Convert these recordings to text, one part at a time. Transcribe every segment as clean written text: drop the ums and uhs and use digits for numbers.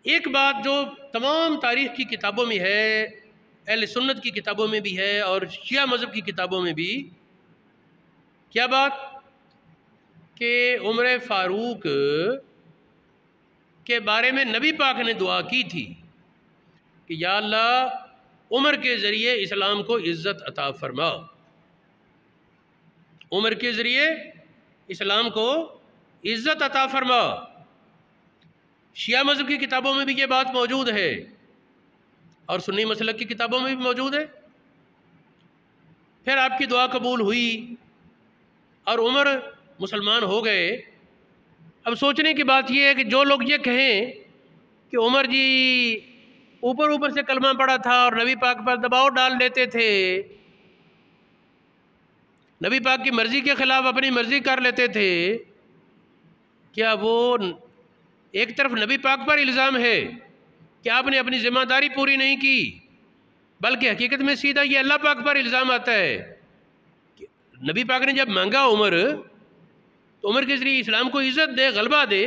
ایک بات جو تمام تاریخ کی کتابوں میں ہے، اہل سنت کی کتابوں میں بھی ہے اور شیعہ مذہب کی کتابوں میں بھی، کیا بات کہ عمر فاروق کے بارے میں نبی پاک نے دعا کی تھی کہ یا اللہ عمر کے ذریعے اسلام کو عزت عطا فرما، عمر کے ذریعے اسلام کو عزت عطا فرما۔ شیعہ مذہب کی کتابوں میں بھی یہ بات موجود ہے اور سنی مسلک کی کتابوں میں بھی موجود ہے۔ پھر آپ کی دعا قبول ہوئی اور عمر مسلمان ہو گئے۔ اب سوچنے کی بات یہ ہے کہ جو لوگ یہ کہیں کہ عمر جی اوپر سے کلمہ پڑا تھا اور نبی پاک پر دباؤ ڈال لیتے تھے، نبی پاک کی مرضی کے خلاف اپنی مرضی کر لیتے تھے، کیا وہ ایک طرف نبی پاک پر الزام ہے کہ آپ نے اپنی ذمہ داری پوری نہیں کی، بلکہ حقیقت میں سیدھا یہ اللہ پاک پر الزام آتا ہے کہ نبی پاک نے جب مانگا عمر تو عمر کے ذریعے اسلام کو عزت دے، غلبہ دے،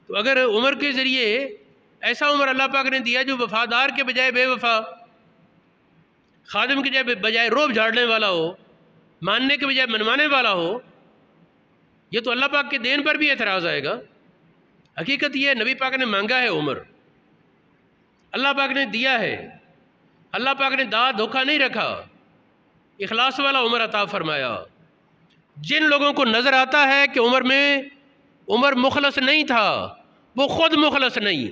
تو اگر عمر کے ذریعے ایسا عمر اللہ پاک نے دیا جو وفادار کے بجائے بے وفا، خادم کے بجائے روب جھاڑنے والا ہو، ماننے کے بجائے منوانے والا ہو، یہ تو اللہ پاک کے دین پر بھی اعتراض آئے گا۔ حقیقت یہ نبی پاک نے مانگا ہے عمر، اللہ پاک نے دیا ہے، اللہ پاک نے دھوکہ نہیں رکھا، اخلاص والا عمر عطا فرمایا۔ جن لوگوں کو نظر آتا ہے کہ عمر مخلص نہیں تھا، وہ خود مخلص نہیں،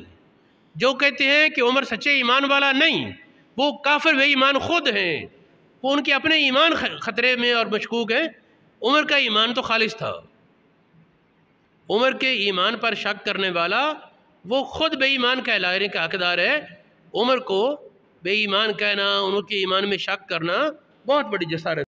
جو کہتے ہیں کہ عمر سچے ایمان والا نہیں، وہ کافر بے ایمان خود ہیں، وہ ان کے اپنے ایمان خطرے میں اور مشکوک ہیں۔ عمر کا ایمان تو خالص تھا، عمر کے ایمان پر شک کرنے والا وہ خود بے ایمان کہلانے کا حقدار ہے۔ عمر کو بے ایمان کہنا، ان کے ایمان میں شک کرنا بہت بڑی جسارت